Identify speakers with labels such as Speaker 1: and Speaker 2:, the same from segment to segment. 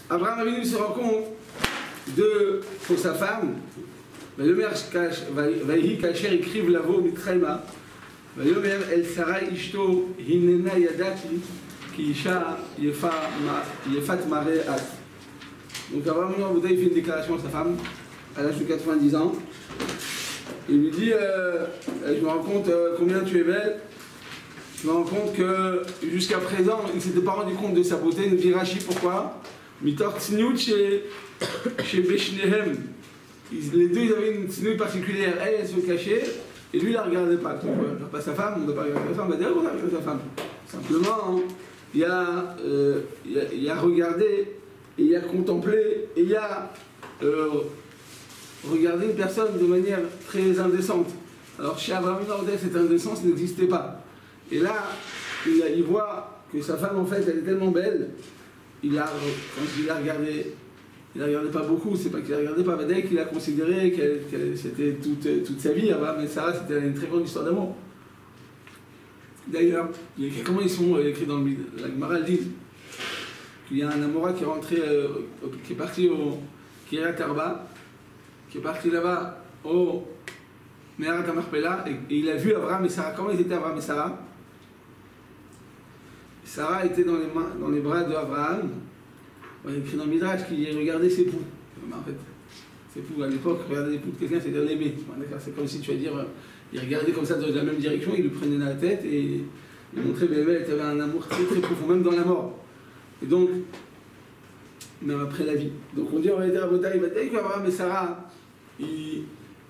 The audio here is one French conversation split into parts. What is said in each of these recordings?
Speaker 1: Abraham Avinu se rend compte pour sa femme, Vaïhi Kacher écrive l'avo Mitraïma, Vayomer El Sarai Ishto Hinena Yadati Ki Isha Yefat Mare At. Donc Abraham Avinu fait une déclaration à sa femme à l'âge de 90 ans. Il lui dit je me rends compte combien tu es belle. Je me rends compte que jusqu'à présent, il ne s'était pas rendu compte de sa beauté. Nous dit Rashi pourquoi. Mitor Tsniout chez Beshnehem. Les deux, ils avaient une tsniout particulière. Elle se cachait et lui, il ne la regardait pas. Donc, on ne regarde pas sa femme, on ne doit pas regarder sa femme. On va dire on regarde sa femme. Simplement, il y a regardé, et il y a contemplé, et il y a regardé une personne de manière très indécente. Alors chez Abraham, cette indécence n'existait pas. Et là, il voit que sa femme, en fait, elle est tellement belle. Quand il la regardait, il la regardait pas beaucoup, c'est pas qu'il la regardait pas, mais dès qu'il a considéré qu'elle c'était toute sa vie, Abraham et Sarah, c'était une très grande histoire d'amour. D'ailleurs, comment ils sont écrits dans le Mid, la Gemara dit qu'il y a un Amora qui est rentré, qui est parti au Kiryat Arba, qui est parti là-bas au Meharat HaMachpelah, et il a vu Abraham et Sarah. Comment ils étaient Abraham et Sarah? Sarah était dans les bras d'Abraham. On a écrit dans le Midrash qu'il regardait ses poux. En fait, ses poux à l'époque, regarder les poux de quelqu'un, c'est-à-dire l'aimer. C'est comme si tu vas dire, il regardait comme ça dans la même direction, il lui prenait dans la tête et il montrait qu'elle avait un amour très très profond, même dans la mort. Et donc, même après la vie. Donc on dit en réalité à Botaï, dès qu'Abraham et Sarah, ils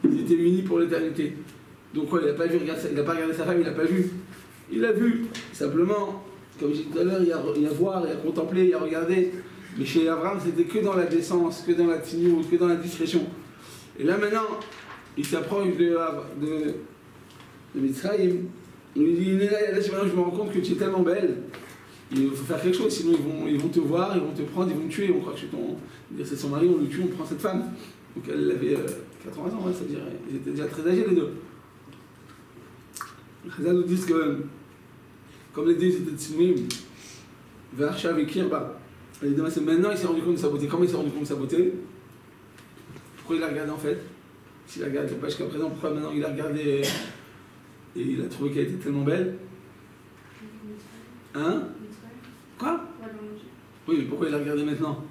Speaker 1: étaient unis pour l'éternité. Donc quoi, il n'a pas regardé sa femme, il n'a pas vu. Il a vu, simplement. Comme je disais tout à l'heure, il y a voir, il y a contempler, il y a regarder. Mais chez Abraham, c'était que dans la décence, que dans la tignour, que dans la discrétion. Et là maintenant, il s'approche de Mitzrayim. Il lui dit, là, je me rends compte que tu es tellement belle. Il faut faire quelque chose, sinon ils vont te voir, ils vont te prendre, ils vont te tuer. On croit que c'est son mari, on le tue, on prend cette femme. Donc elle avait 80 ans, ouais, c'est-à-dire ils étaient déjà très âgés les deux. Les Chazal nous disent que comme les deux étaient tsumim, Varshav et Kirba. Maintenant il s'est rendu compte de sa beauté. Comment il s'est rendu compte de sa beauté? Pourquoi il l'a regardé en fait? S'il la regardait pas jusqu'à présent, pourquoi maintenant il l'a regardé et il a trouvé qu'elle était tellement belle? Hein? Quoi? Oui, mais pourquoi il l'a regardé maintenant?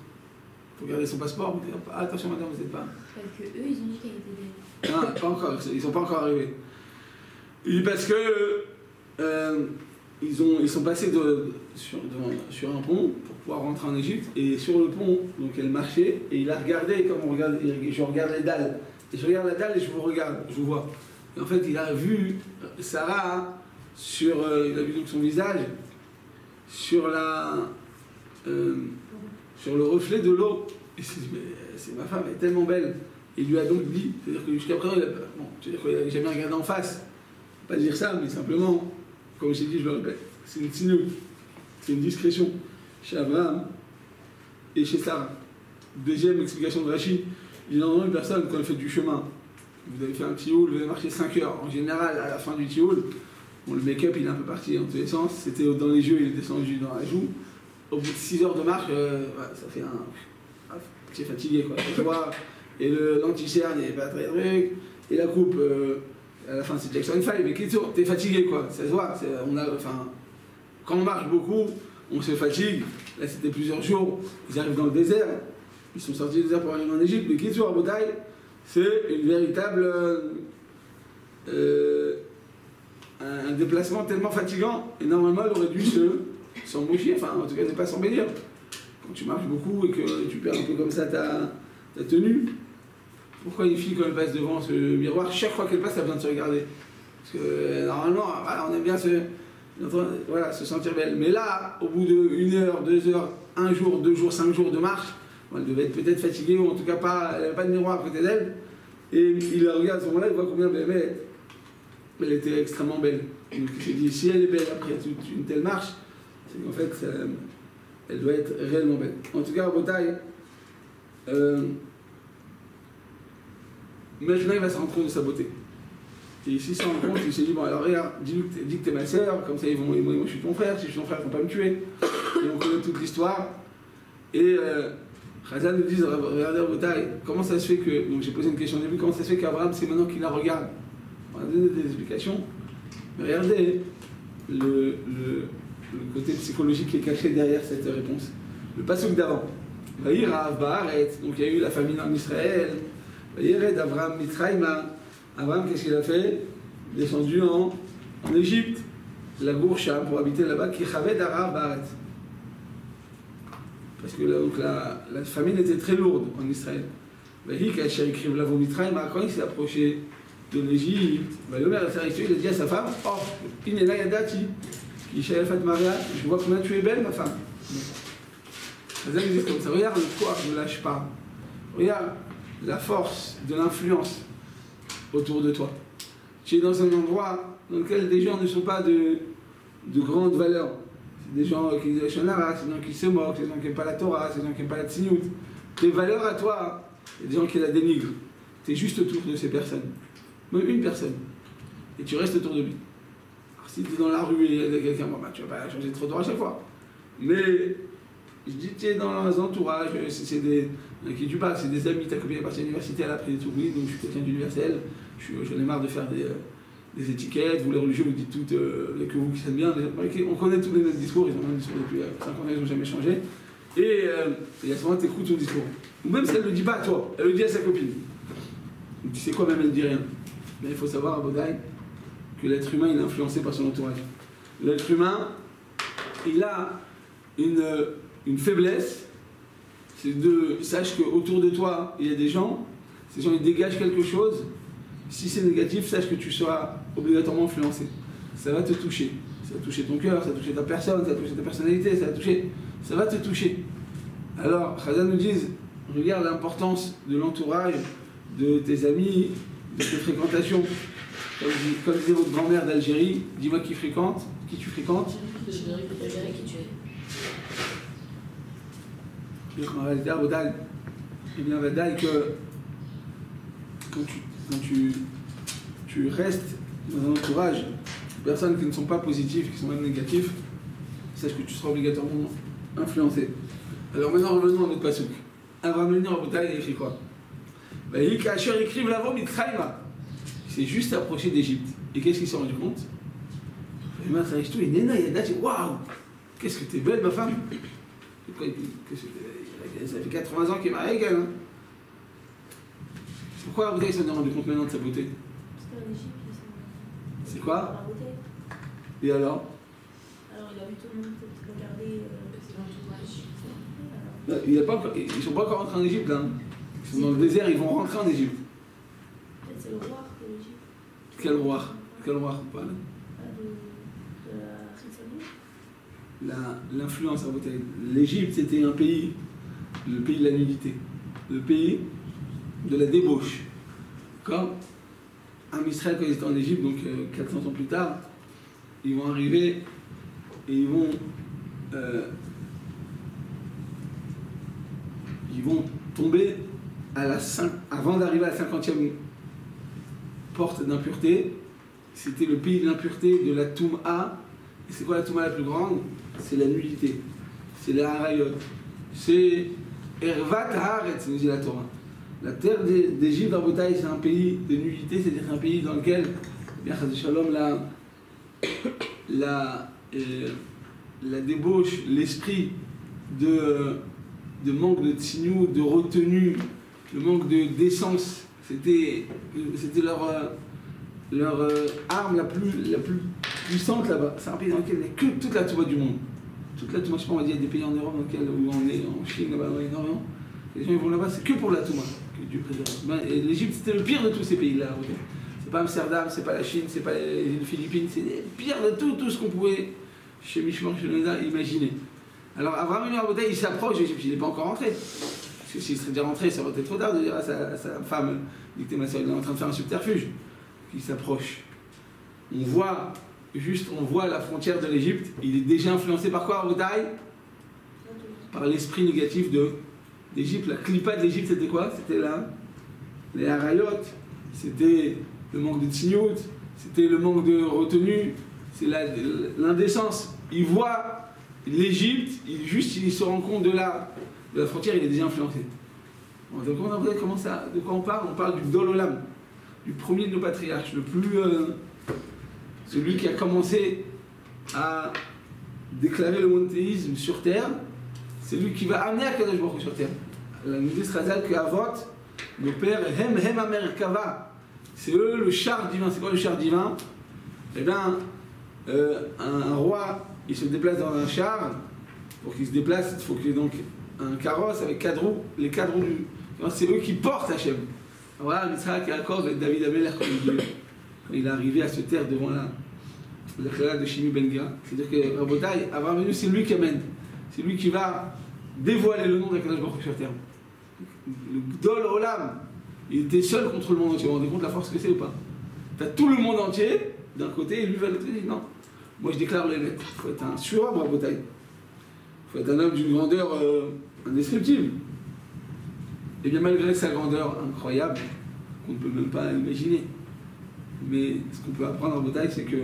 Speaker 1: Il faut garder son passeport. Ah, attention madame, vous n'êtes pas.
Speaker 2: Parce que eux, ils ont dit qu'elle était belle.
Speaker 1: Non, pas encore, ils ne sont pas encore arrivés. Et parce que ils sont passés sur un pont pour pouvoir rentrer en Égypte, et sur le pont, donc elle marchait, et il a regardé comme on regarde, je regarde les dalles, et je regarde la dalle et je vous regarde, je vous vois. Et en fait, il a vu Sarah il a vu donc son visage sur le reflet de l'eau. Et il s'est dit, mais c'est ma femme, elle est tellement belle. Et il lui a donc dit, c'est-à-dire que jusqu'à présent, il n'avait jamais regardé en face. Pas dire ça, mais simplement, comme j'ai dit, je le répète, c'est une tsniout, c'est une discrétion chez Abraham et chez Sarah. Deuxième explication de Rashi, il y a une personne, quand elle fait du chemin, vous avez fait un tioul, vous avez marché 5 heures. En général, à la fin du tioul, le make-up il est un peu parti dans tous les sens, c'était dans les yeux, il est descendu dans la joue. Au bout de 6 heures de marche, ça fait c'est fatigué quoi. Tu vois, et l'anti-cerne n'est pas très truc, et la coupe, à la fin c'est Jackson 5, mais t'es fatigué quoi, ça se voit. Quand on marche beaucoup, on se fatigue. Là c'était plusieurs jours, ils arrivent dans le désert, ils sont sortis du désert pour arriver en Égypte, mais Kitsour à Botaï, c'est une véritable. Un déplacement tellement fatigant, et normalement elle aurait dû s'en moucher, enfin en tout cas ne pas s'embellir. Quand tu marches beaucoup et que tu perds un peu comme ça ta tenue, pourquoi une fille quand elle passe devant ce miroir, chaque fois qu'elle passe elle a besoin de se regarder? Parce que normalement voilà, on aime bien se sentir belle. Mais là, au bout de 1 heure, 2 heures, 1 jour, 2 jours, 5 jours de marche, elle devait être peut-être fatiguée, ou en tout cas elle n'avait pas de miroir à côté d'elle, et il la regarde à ce moment-là, il voit combien elle était extrêmement belle. Donc il s'est dit, si elle est belle après une telle marche, c'est qu'en fait, elle doit être réellement belle. En tout cas, à Botaï, maintenant il va se rendre compte de sa beauté. Et ici, il se rend compte, il s'est dit, bon alors regarde, dis que t'es ma sœur, comme ça moi je suis ton frère, si je suis ton frère, il ne faut pas me tuer. Et on connaît toute l'histoire. Et Chazal nous dit, regardez au bataille, comment ça se fait que, donc j'ai posé une question au début, comment ça se fait qu'Abraham, c'est maintenant qu'il la regarde? On va donner des explications. Mais regardez le côté psychologique qui est caché derrière cette réponse. Le pasuk d'avant. Vaïrav Baaretz, donc il y a eu la famine en Israël. Vaïred Abraham Mitzrayma. Abraham, qu'est-ce qu'il a fait? Descendu en Égypte, la Gourcham, pour habiter là-bas, qui chaved Arav Baaretz. Parce que là, donc, la famine était très lourde en Israël. Quand il s'est approché de l'Égypte, il a dit à sa femme, oh, Inena Yadati, je vois combien tu es belle, ma femme. Les hommes disent comme ça, regarde le poids, ne lâche pas. Regarde la force de l'influence autour de toi. Tu es dans un endroit dans lequel des gens ne sont pas de grande valeur. C'est des gens qui disent la Shonara, c'est des gens qui se moquent, c'est des gens qui n'aiment pas la Torah, c'est des gens qui n'aiment pas la Tzinout. Tes valeurs à toi, il y a des gens qui la dénigrent. Tu es juste autour de ces personnes. Même une personne. Et tu restes autour de lui. Alors, si tu es dans la rue et il y a quelqu'un, bon, bah, tu ne vas pas changer de trottoir à chaque fois. Mais je dis, tu es dans les entourages, c'est des. Qui tu parles, c'est des amis, ta copine est partie à l'université, elle a appris des trucs, oui, donc je suis quelqu'un d'universel, j'en ai marre de faire des étiquettes, vous les religieux vous dites toutes, que vous qui s'aiment bien, on connaît tous les mêmes discours, ils ont le même discours depuis 5 ans, ils n'ont jamais changé, et à ce moment tu écoutes son discours. Ou même si elle ne le dit pas à toi, elle le dit à sa copine. Donc, tu sais quoi, même elle ne dit rien. Mais il faut savoir à Bodaï que l'être humain il est influencé par son entourage. L'être humain, il a une faiblesse. Sache qu'autour de toi, il y a des gens, ces gens ils dégagent quelque chose. Si c'est négatif, sache que tu seras obligatoirement influencé. Ça va te toucher. Ça va toucher ton cœur, ça va toucher ta personne, ça va toucher ta personnalité, ça va te toucher. Alors, Chazal nous dit, regarde l'importance de l'entourage, de tes amis, de tes fréquentations. Comme disait votre grand-mère d'Algérie, dis-moi qui tu fréquentes.
Speaker 2: Je dirais qui tu es.
Speaker 1: Eh bien, Vadaï, que quand tu restes dans un entourage de personnes qui ne sont pas positives, qui sont même négatives, sache que tu seras obligatoirement influencé. Alors maintenant, revenons à notre pasouk. Abraham Avinu Rabotai, il écrit quoi? Il s'est juste approché d'Égypte. Et qu'est-ce qu'il s'est rendu compte? Waouh! Qu'est-ce que t'es belle, ma femme! Ça fait 80 ans qu'il est marié avec elle. Hein. Pourquoi Rabotai s'en est rendu compte maintenant de sa beauté?
Speaker 2: Parce qu'en Égypte, ils sont.
Speaker 1: C'est quoi?
Speaker 2: La beauté.
Speaker 1: Et alors?
Speaker 2: Alors il a vu tout le monde regarder l'entourage.
Speaker 1: Ils ne sont pas encore rentrés en Égypte. Hein. Ils sont dans le désert, ils vont rentrer en Égypte.
Speaker 2: Peut-être c'est le roi de l'Égypte.
Speaker 1: Quel roi? Quel roi on parle?
Speaker 2: De la Chitsanou.
Speaker 1: L'influence à Rabotai. L'Égypte, c'était un pays. Le pays de la nudité, le pays de la débauche. Quand Israël, quand ils étaient en Égypte, donc 400 ans plus tard, ils vont arriver et ils vont tomber avant d'arriver à la 50e porte d'impureté. C'était le pays de l'impureté de la Touma. Et c'est quoi la Touma la plus grande? C'est la nudité, c'est la Harayot, c'est Ervat Haaretz, nous dit la Torah. La terre d'Égypte, Rabotai, c'est un pays de nudité, c'est-à-dire un pays dans lequel, bien Shalom, la débauche, l'esprit de manque de tzniut, de retenue, le manque de décence, c'était leur arme la plus puissante là-bas. C'est un pays dans lequel il n'y a que toute la Touma du monde. Toute la Touma, je sais pas, on va dire, il y a des pays en Europe dans lesquels où on est, en Chine, là-bas, dans l'Orient. Les gens ils vont là-bas, c'est que pour la Touma que Dieu préserve. Et l'Égypte, c'était le pire de tous ces pays-là. Okay. C'est pas Amsterdam, c'est pas la Chine, c'est pas les Philippines, c'est le pire de tout ce qu'on pouvait, chez Mishmar, chez Leda, imaginer. Alors, Abraham Avinu Rabotai, il s'approche d'Égypte, il n'est pas encore rentré. Parce que s'il serait déjà rentré, ça aurait été trop tard de dire à sa femme, dicter ma soeur, il est en train de faire un subterfuge. Il s'approche. On voit la frontière de l'Égypte, il est déjà influencé par quoi, Rabotai? Par l'esprit négatif d'Égypte. La clipa de l'Égypte, c'était quoi? C'était les harayot, c'était le manque de tzniut, c'était le manque de retenue, c'est l'indécence. Il voit l'Égypte, il se rend compte de de la frontière, il est déjà influencé. Bon, donc on a comment ça, de quoi on parle? On parle du Gdol Olam, du premier de nos patriarches, le plus, celui qui a commencé à déclarer le monothéisme sur terre. C'est lui qui va amener Akadosh Baruch Hu sur terre. Nous dit Razal que Avot, nos pères, Hem Amer Kava, c'est eux le char divin. C'est quoi le char divin? Eh bien, un roi, il se déplace dans un char. Pour qu'il se déplace, il faut qu'il y ait donc un carrosse avec 4 roues. Les 4 roues c'est eux qui portent Hachem. Voilà, Yitzhak Yaakov et David Ameler, quand il est arrivé à se taire devant la clara de Shimi Ben Gira. C'est-à-dire que Rabotai, Abraham Avinu, c'est lui qui amène. C'est lui qui va dévoiler le nom d'Akadosh Baruch Hu sur terre. Le Gdol Olam, il était seul contre le monde entier. Vous vous rendez compte la force que c'est ou pas? T'as tout le monde entier d'un côté et lui va l'autre. Non, moi je déclare les lettres. Il faut être un surhomme, Rabotai. Il faut être un homme d'une grandeur indescriptible. Et bien malgré sa grandeur incroyable, qu'on ne peut même pas imaginer, mais ce qu'on peut apprendre en Rabotai, c'est que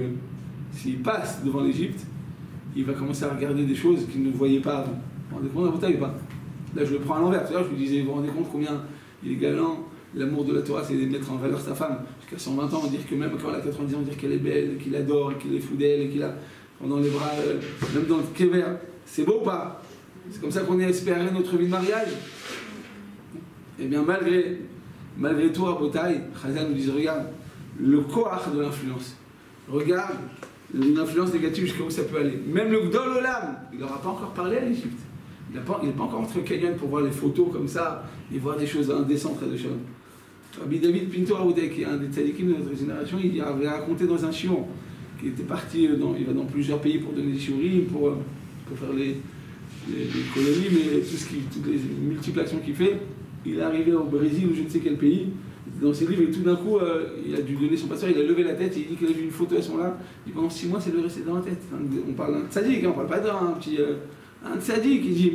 Speaker 1: s'il passe devant l'Égypte, il va commencer à regarder des choses qu'il ne voyait pas avant. Vous vous rendez compte Rabotai ou pas? Là je le prends à l'envers. Je vous disais, vous vous rendez compte combien il est galant? L'amour de la Torah, c'est de mettre en valeur sa femme. Jusqu'à 120 ans, on dit que même quand elle a 90 ans, on dit qu'elle est belle, qu'il adore, qu'il est fou d'elle, et qu'il a pendant les bras, même dans le kéver. C'est beau ou pas? C'est comme ça qu'on est espéré notre vie de mariage. Eh bien, malgré tout, Rabotai, Chazal nous dit, regarde, le koach de l'influence. Regarde une influence négative jusqu'à où ça peut aller. Même le Gdol Olam, il n'aura pas encore parlé à l'Égypte. Il n'est pas encore entré au canyon pour voir les photos comme ça et voir des choses indécentes près de Shalom. Rabbi David Pinto Aoudé, qui est un des tzadikim de notre génération, il avait raconté dans un shiur qu'il était parti, il va dans plusieurs pays pour donner des shiurim, pour faire les colonies, mais toutes les multiples actions qu'il fait. Il est arrivé au Brésil ou je ne sais quel pays, dans ses livres, et tout d'un coup, il a dû donner son passeur, il a levé la tête, et il dit qu'il a vu une photo à ce moment-là, et pendant 6 mois, c'est le resté dans la tête. On parle d'un tzadik, on ne parle pas d'un petit... un tzadik qui dit,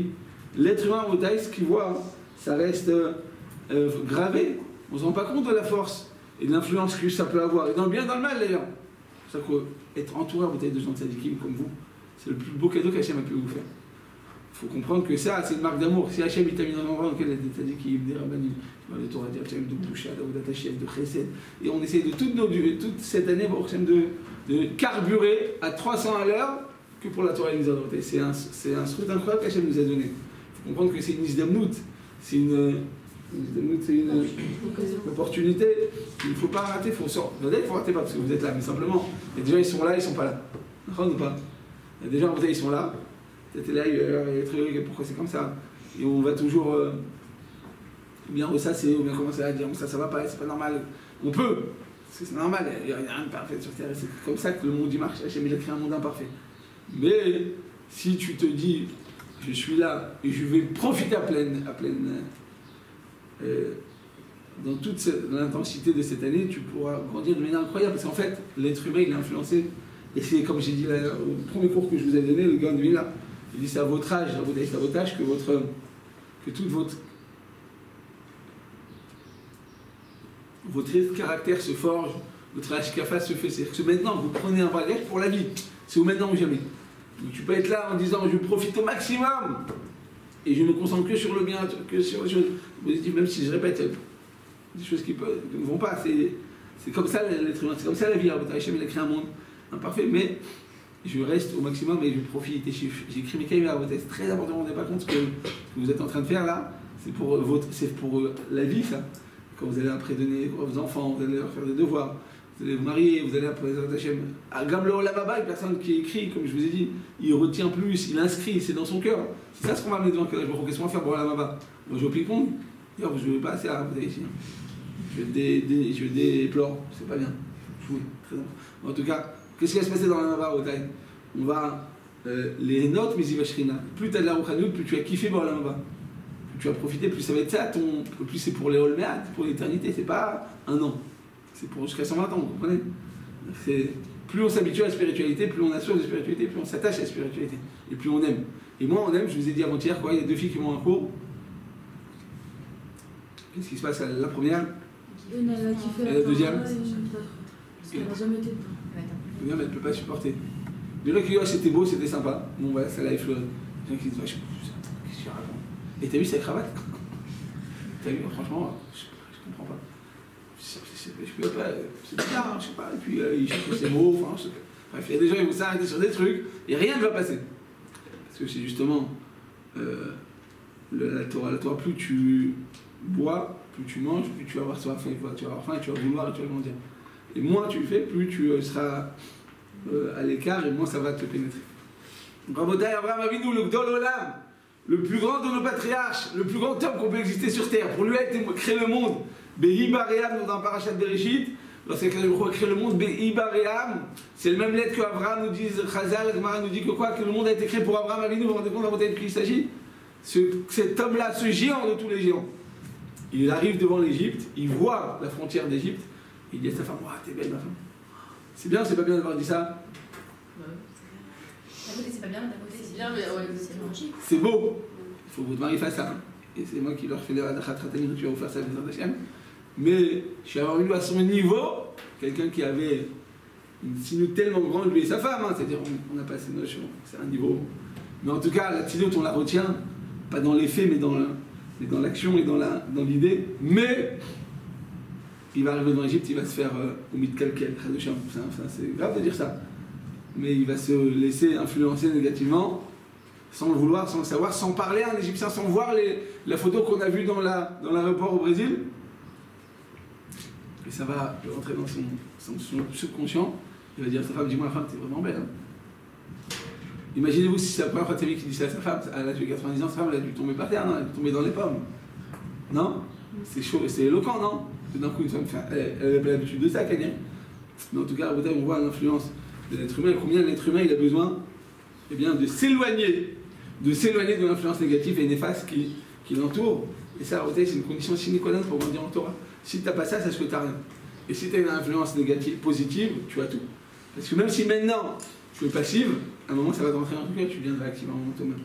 Speaker 1: l'être humain au taïs, ce qu'il voit, ça reste gravé. On ne se rend pas compte de la force et de l'influence que ça peut avoir, et dans le bien et dans le mal d'ailleurs. C'est pour ça qu'être entouré de gens tzadikim comme vous, c'est le plus beau cadeau qu'Hachem a pu vous faire. Il faut comprendre que ça, c'est une marque d'amour. Si Hachem t'a mis dans un endroit dans lequel il y a des tzadikim, des rabbanim, de Torah, de Boucha, d'Avodat Hashem, de Chesed, et on essaie de toute cette année, de carburer à 300 à l'heure que pour la Torah et les autres. C'est un truc incroyable qu'Hachem nous a donné. Il faut comprendre que c'est une isdamnout, c'est une opportunité qu'il ne faut pas rater. Il faut rater pas parce que vous êtes là, mais simplement, il y a des gens ils sont là, ils ne sont pas là. D'accord ou pas? Il y a des gens en ils sont là, peut-être là, il y a des trucs, pourquoi c'est comme ça? Et on va toujours bien ressasser, ou bien commencer à dire ça va pas, c'est pas normal. On peut, parce que c'est normal, il n'y a rien de parfait sur Terre, c'est comme ça que le monde y marche. Hachem il a créé un monde imparfait. Mais si tu te dis, je suis là et je vais profiter à pleine dans toute l'intensité de cette année, tu pourras grandir de manière incroyable. Parce qu'en fait, l'être humain, il est influencé. Et c'est comme j'ai dit là, au premier cours que je vous ai donné, le gars de là, il dit c'est à votre âge, que tout votre caractère se forge, votre hashkafa se fait. C'est que maintenant, vous prenez un bagage pour la vie. C'est au maintenant ou jamais. Donc tu peux être là en disant je profite au maximum et je ne me concentre que sur le bien, que sur les choses positives, même si je répète des choses qui ne vont pas. C'est comme ça l'être humain, c'est comme ça la vie. Hachem il a créé un monde imparfait, mais je reste au maximum et je profite. J'écris mes cahiers, c'est très important, vous ne vous rendez pas compte ce que vous êtes en train de faire là, c'est pour la vie ça. Quand vous allez après donner à vos enfants, vous allez leur faire des devoirs. Vous allez vous marier, vous allez après Hachem. À Gamle Olamaba, une personne qui écrit, comme je vous ai dit, il retient plus, il inscrit, c'est dans son cœur. C'est ça ce qu'on va amener devant Kadosh Baruch Hu. Qu'est-ce qu'on va faire pour Olamaba? Moi je joue au ping-pong. D'ailleurs, je ne vais pas assez à vous ici. Je déplore, c'est pas bien. Jouer, très important. En tout cas, qu'est-ce qui va se passer dans Olamaba au Taï? On va les notes, mais Ivashrina. Plus tu as de la Rouchanout, plus tu as kiffé pour Olamaba. Plus tu vas profiter, plus ça va être ça, plus c'est pour les Olmeat, pour l'éternité, c'est pas un an. C'est pour jusqu'à 120 ans, vous comprenez? Plus on s'habitue à la spiritualité, plus on assure la spiritualité, plus on s'attache à la spiritualité. Et plus on aime. Et moi, on aime, je vous ai dit avant-hier, il y a 2 filles qui vont en cours. Qu'est-ce qui se passe? La première et la deuxième?
Speaker 2: Elle n'a jamais été dedans.
Speaker 1: La deuxième, elle ne peut pas supporter. Les gens qui disent c'était beau, c'était sympa. Bon, voilà, ça l'a effleuré. Les gens qui disent qu'est-ce que tu racontes? Et t'as vu sa cravate? T'as vu, franchement, je comprends pas. Je peux pas, c'est bizarre, hein, je sais pas. Et puis il cherche ses mots, enfin, je sais pas. Bref, il y a des gens qui vont s'arrêter sur des trucs et rien ne va passer. Parce que c'est justement la Torah, plus tu bois, plus tu manges, plus tu vas avoir soif, tu vas avoir faim et tu vas vouloir et tu vas grandir. Et moins tu le fais, plus tu seras à l'écart et moins ça va te pénétrer. Rabotai Abraham Avinu, le Gdol Olam, le plus grand de nos patriarches, le plus grand homme qu'on peut exister sur terre. Pour lui a été créé le monde. Behi Baream, dans Parashat Bereshit, lorsqu'il a créé le monde, Behi Baream, c'est le même lettre qu'Abraham nous dit, Chazal, Gemara nous dit que quoi? Que le monde a été créé pour Abraham Avinu. Vous vous rendez compte de qui il s'agit? Cet homme-là, ce géant de tous les géants. Il arrive devant l'Égypte, il voit la frontière d'Égypte, il dit à sa femme, oh, t'es belle ma femme. C'est bien, c'est pas bien d'avoir dit ça?
Speaker 2: D'un côté, c'est pas bien, d'un côté, c'est bien, mais ouais, c'est logique.
Speaker 1: C'est beau. Il faut que votre mari fasse ça. Hein. Et c'est moi qui leur fais les Adachat Ratani, tu vas vous faire ça, les Adachem. Mais je suis avoir eu à son niveau quelqu'un qui avait une sinou tellement grande, lui et sa femme. Hein. C'est-à-dire, on a passé nos choses. C'est un niveau. Mais en tout cas, la tinoute, on la retient, pas dans les faits, mais dans l'action et dans l'idée. Mais il va arriver dans l'Égypte, il va se faire au mythe calquel, c'est grave de dire ça. Mais il va se laisser influencer négativement, sans le vouloir, sans le savoir, sans parler à un Égyptien, sans voir la photo qu'on a vue dans l'aéroport au Brésil. Et ça va rentrer dans son subconscient. Il va dire à sa femme, dis-moi, femme, t'es vraiment belle. Hein. Imaginez-vous si c'est la première fois de sa vie qu'il dit ça à sa femme, à l'âge de 90 ans, sa femme elle a dû tomber par terre, non? Elle a dû tomber dans les pommes. Non? C'est chaud, c'est éloquent, non? D'un coup, une femme, elle a l'habitude de ça, Kanye. Mais en tout cas, on voit l'influence de l'être humain et combien l'être humain il a besoin de s'éloigner de l'influence négative et néfaste qui l'entoure. Et ça, c'est une condition sine qua non pour grandir en Torah. Si tu n'as pas ça, ça se fait que tu n'as rien. Et si tu as une influence négative, positive, tu as tout. Parce que même si maintenant tu es passive, à un moment ça va te rentrer dans ton cœur, tu deviendras actif à un moment toi-même.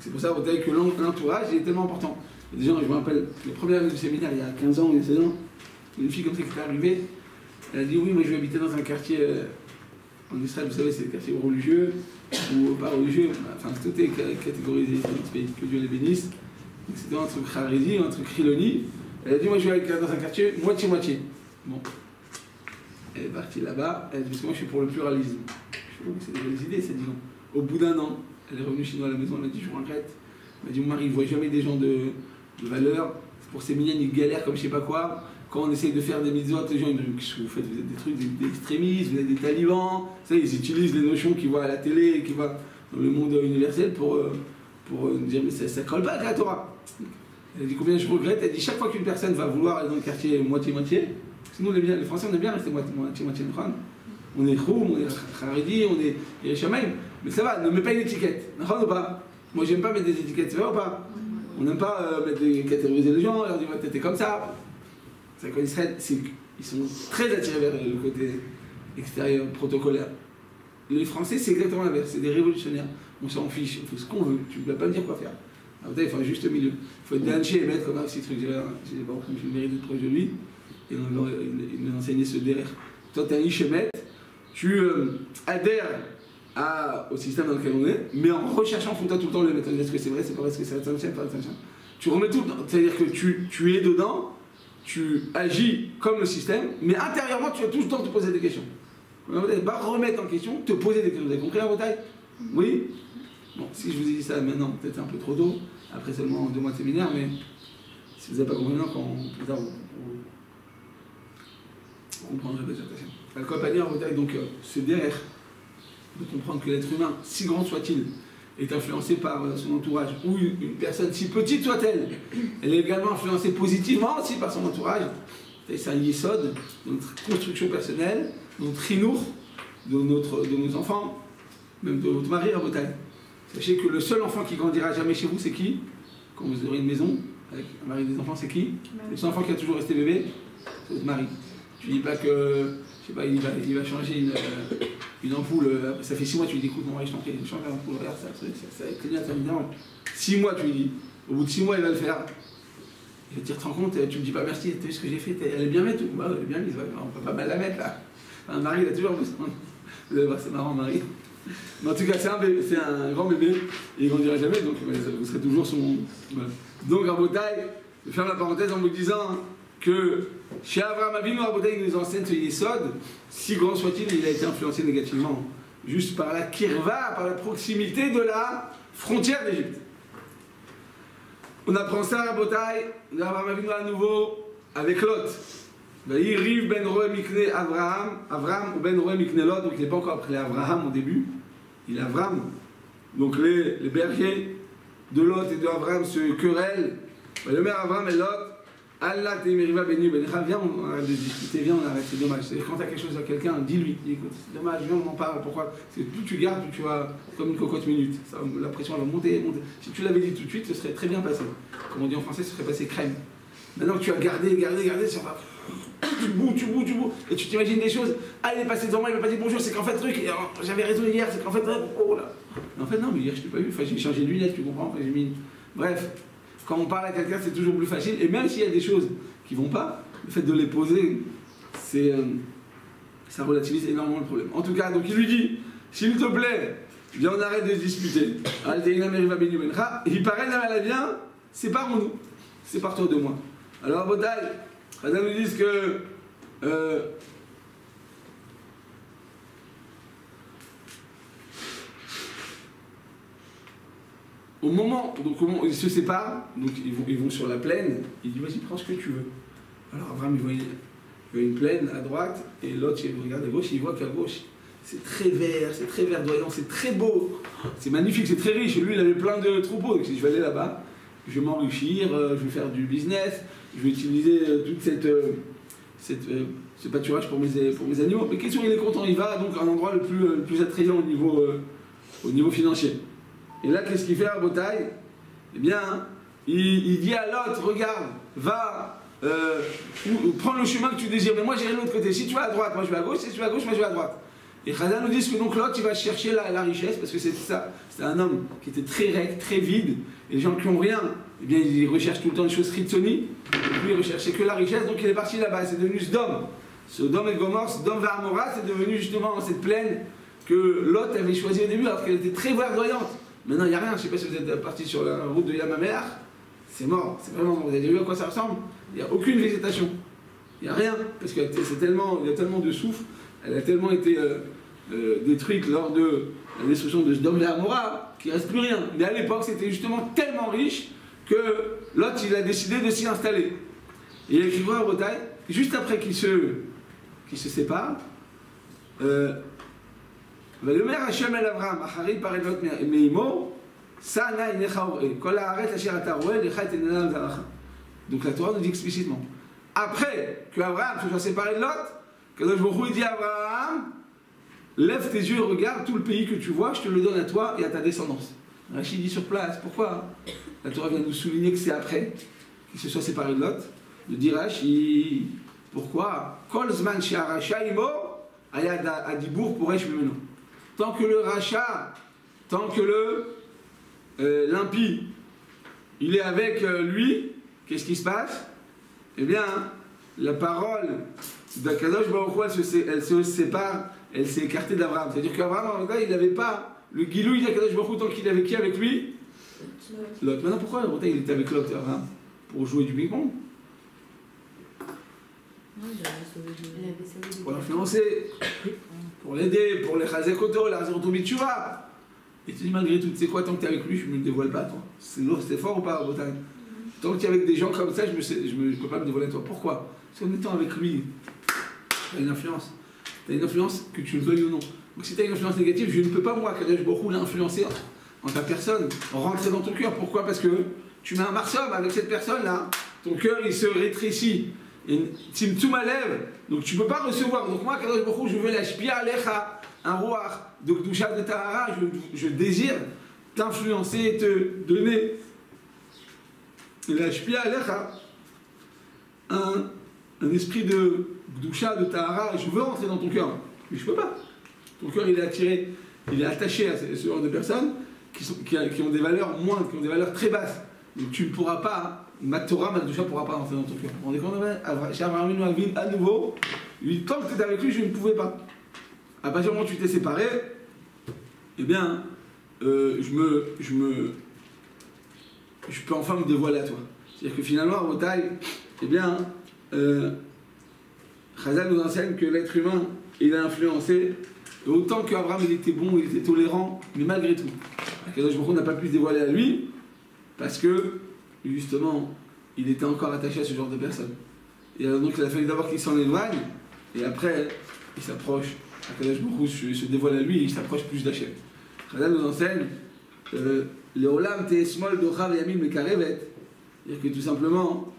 Speaker 1: C'est pour ça que l'entourage est tellement important. Il y a des gens, je me rappelle, le premier année du séminaire, il y a 15 ans, il y a 16 ans, une fille comme ça qui est arrivée, elle a dit oui, moi je vais habiter dans un quartier en Israël, vous savez, c'est des quartiers religieux ou pas religieux, enfin tout est catégorisé dans ce pays, que Dieu les bénisse. Donc c'était un truc Haredi, un truc Chiloni. Elle a dit moi je vais aller dans un quartier moitié-moitié. Bon. Elle est partie là-bas, elle a dit parce que moi je suis pour le pluralisme. Je trouve que c'est des idées, c'est disons. Au bout d'un an, elle est revenue chez nous à la maison, elle m'a dit je regrette. Elle m'a dit mon mari ne voit jamais des gens de valeur, pour ces mignonnes ils galèrent comme je sais pas quoi. Quand on essaye de faire des mitzvot, les gens ils disent qu'est-ce que vous faites? Vous êtes des trucs d'extrémistes, vous êtes des talibans. Ça, ils utilisent les notions qu'ils voient à la télé et qu'ils voient dans le monde universel pour dire mais ça colle pas avec la Torah. Elle dit combien je regrette. Elle dit chaque fois qu'une personne va vouloir aller dans le quartier moitié-moitié, sinon les Français on aime bien rester moitié-moitié de Khan. On est Khoum, on est Haredi, on est Yerushalayim, mais ça va, ne mets pas une étiquette. D'accord ou pas? Moi j'aime pas mettre des étiquettes, c'est vrai ou pas? On n'aime pas catégoriser les gens, leur dire t'es comme ça. C'est qu'en Israël, ils sont très attirés vers le côté extérieur, protocolaire. Les Français, c'est exactement l'inverse, c'est des révolutionnaires. On s'en fiche, on fait ce qu'on veut, tu ne vas pas me dire quoi faire. Alors, il faut un juste milieu. Il faut être déhanché et mettre comme un petit truc. J'ai le mérite d'être proche de lui, et il m'a enseigné ce derrière. Toi, tu es un Ishemet, tu adhères au système dans lequel on est, mais en recherchant tout le temps le mettre. Est-ce que c'est vrai, c'est pas vrai, est-ce que c'est la tâche, pas la tâche. Tu remets tout le temps, c'est-à-dire que tu es dedans. Tu agis comme le système, mais intérieurement, tu vas tout le temps te poser des questions. Pas remettre en question, te poser des questions. Vous avez compris la bataille? Oui? Bon, si je vous ai dit ça maintenant, peut-être un peu trop tôt, après seulement 2 mois de séminaire, mais si vous n'avez pas compris maintenant, plus tard, vous comprendrez déjà. La compagnie en bataille, donc, ce derrière, de comprendre que l'être humain, si grand soit-il, est influencée par son entourage, ou une personne, si petite soit-elle, elle est également influencée positivement aussi par son entourage. C'est un yesod de notre construction personnelle, de notre chinour, de nos enfants, même de votre mari à Bretagne. Sachez que le seul enfant qui grandira jamais chez vous, c'est qui? Quand vous aurez une maison, avec un mari et des enfants, c'est qui? Le seul enfant qui a toujours resté bébé, c'est votre mari. Tu dis pas que, je sais pas, il va changer une ampoule, ça fait 6 mois, tu lui dis écoute mon mari, je t'en prie, change l'ampoule, regarde ça clignote, ça me dérange. 6 mois, tu lui dis, au bout de 6 mois, il va le faire. Il va te dire, tu te rends compte, tu me dis pas merci, t'as vu ce que j'ai fait, elle est bien mise, bah, elle est bien mise, on peut pas mal la mettre là. Un mari, il a toujours besoin. Vous allez voir, c'est marrant, Marie. Mais en tout cas, c'est un grand bébé, et il grandira jamais, donc vous serez toujours son... Voilà. Donc, Rabotai, je ferme la parenthèse en vous disant que chez Abraham Avinu, Rabotai, il nous enseigne ce Yesod, si grand soit-il, il a été influencé négativement, juste par la kirva, par la proximité de la frontière d'Égypte. On apprend ça, Rabotai, d'Abraham Avinu à nouveau, avec Lot. Il rive ben Roé Mikne Abraham ou ben Roé Mikne Lot, donc il n'est pas encore appelé Abraham au début, il est Abraham. Donc les bergers de Lot et de Abraham se querellent. Le maire Abraham et Lot, Allah t'émeriva béni benecha, viens, on arrête de discuter, viens, on arrête, c'est dommage. Quand tu as quelque chose à quelqu'un, dis-lui, dis, écoute, c'est dommage, viens, on en parle, pourquoi? Parce que plus tu gardes, plus tu vas comme une cocotte minute. Ça, la pression va monter, monter. Si tu l'avais dit tout de suite, ce serait très bien passé. Comme on dit en français, ce serait passé crème. Maintenant que tu as gardé, ça va. Tu bouts, et tu t'imagines des choses. Ah, il est passé devant moi, il m'a pas dit bonjour, c'est qu'en fait, truc, j'avais raison hier, c'est qu'en fait, oh là. En fait, non, mais hier, je t'ai pas vu, enfin, j'ai changé de lunettes, tu comprends, enfin, j'ai mis. Bref, quand on parle à quelqu'un, c'est toujours plus facile, et même s'il y a des choses qui vont pas, le fait de les poser, ça relativise énormément le problème. En tout cas, donc il lui dit, s'il te plaît, viens, on arrête de se disputer. Il paraît, là, viens, séparons-nous, sépare-toi de moi. Alors, Botaï, Chazal nous disent que au moment où ils se séparent, donc ils vont sur la plaine, il dit vas-y prends ce que tu veux. Alors Abraham il voit une plaine à droite et l'autre il regarde à gauche, il voit qu'à gauche c'est très vert, c'est très verdoyant, c'est très beau, c'est magnifique, c'est très riche. Et lui il avait plein de troupeaux, donc il dit je vais aller là-bas, je vais m'enrichir, je vais faire du business, je vais utiliser toute ce pâturage pour mes animaux. Mais question, il est content, il va donc à un endroit le plus attrayant au niveau financier. Et là, qu'est-ce qu'il fait à Botaï? Eh bien, il dit à l'autre, regarde, va, prends le chemin que tu désires, mais moi j'irai de l'autre côté. Si tu vas à droite, moi je vais à gauche, si tu vas à gauche, moi je vais à droite. Et Chazal nous dit que donc l'autre, il va chercher la richesse, parce que c'est ça. C'était un homme qui était très rec, très vide, et les gens qui n'ont rien, eh bien, ils recherchent tout le temps des choses ritsoni. Lui, il recherchait que la richesse, donc il est parti là-bas. C'est devenu Sodome. Sodome et Gomorrhe, Sodome vers Amora, c'est devenu justement cette plaine que Lot avait choisie au début, alors qu'elle était très verdoyante. Maintenant, il n'y a rien. Je ne sais pas si vous êtes parti sur la route de Yamamer. C'est mort. C'est vraiment mort. Vous avez vu à quoi ça ressemble? Il n'y a aucune végétation. Il n'y a rien. Parce qu'il y a tellement de souffle. Elle a tellement été détruite lors de la destruction de Sodome et Amora qu'il ne reste plus rien. Mais à l'époque, c'était justement tellement riche que Lot, il a décidé de s'y installer. Et il écrit à Botaï, juste après qu'ils se séparent, ויאמר השם אל אברהם, אחרי פרדות מאמו, שא נא עיניך וראה, כל הארץ אשר אתה רואה, לך אתן עיניהם זרעך. Donc la Torah nous dit explicitement. Après que Abraham se soit séparé de Lot, Kadosh Baruch Hu dit à Abraham, lève tes yeux et regarde tout le pays que tu vois, je te le donne à toi et à ta descendance. Rachid dit sur place, pourquoi? La Torah vient nous souligner que c'est après qu'il se soit séparé de Lot, de dire Rachid, pourquoi? Kol zman she'arasha imo, ayad adibour poresh mimeno. Tant que le rachat, tant que l'impie, il est avec lui, qu'est-ce qui se passe? Eh bien, la parole d'Akadosh Baruch Hu, elle se sépare, elle s'est écartée d'Abraham. C'est-à-dire qu'Abraham, il n'avait pas le guilouille d'Akadosh Baruch Hu tant qu'il avait qui avec lui? Lot. Maintenant, pourquoi il était avec Lot, Abraham? Pour jouer du ping-pong? Pour l'influencer, pour l'aider, pour les chazekoto, la chazekotobi tchouva. Et tu dis malgré tout, tu sais quoi, tant que tu es avec lui, je ne me dévoile pas, toi. C'est fort ou pas, Botaï? Tant que tu es avec des gens comme ça, je ne peux pas me dévoiler à toi. Pourquoi? Parce qu'en étant avec lui, tu as une influence. Tu as une influence que tu le veuilles ou non. Donc si tu as une influence négative, je ne peux pas, moi, Kadosh Baruch Hu, l'influencer en ta personne, rentrer dans ton cœur. Pourquoi? Parce que tu mets un marsom avec cette personne-là, ton cœur, il se rétrécit. Et Tzimtzum lève, donc tu ne peux pas recevoir. Donc moi, Kadosh Baruch Hu, je veux l'ashpia alecha, un roi de Kedusha de Tahara, je désire t'influencer, te donner l'ashpia alecha, un esprit de Kedusha de Tahara, je veux rentrer dans ton cœur, mais je ne peux pas. Ton cœur, il est attiré, il est attaché à ce genre de personnes qui ont des valeurs moindres, qui ont des valeurs très basses. Donc tu ne pourras pas, ma Torah, ma Kedusha ne pourra pas rentrer dans ton cœur. On est quand même à nouveau, tant que tu étais avec lui, je ne pouvais pas. À partir du moment où tu t'es séparé, eh bien, je peux enfin me dévoiler à toi. C'est-à-dire que finalement, à Rotaï, eh bien, Chazal nous enseigne que l'être humain, il a influencé, autant qu'Abraham, il était bon, il était tolérant, mais malgré tout. Akadosh Baruch Hu n'a pas pu se dévoiler à lui, parce que, justement, il était encore attaché à ce genre de personnes. Et alors donc, il a fallu d'abord qu'il s'en éloigne, et après, il s'approche. Akadosh Baruch Hu se dévoile à lui, et il s'approche plus d'Hachem. Chazal nous enseigne, le olam te smol docha veyamin mekarevet. C'est-à-dire que tout simplement,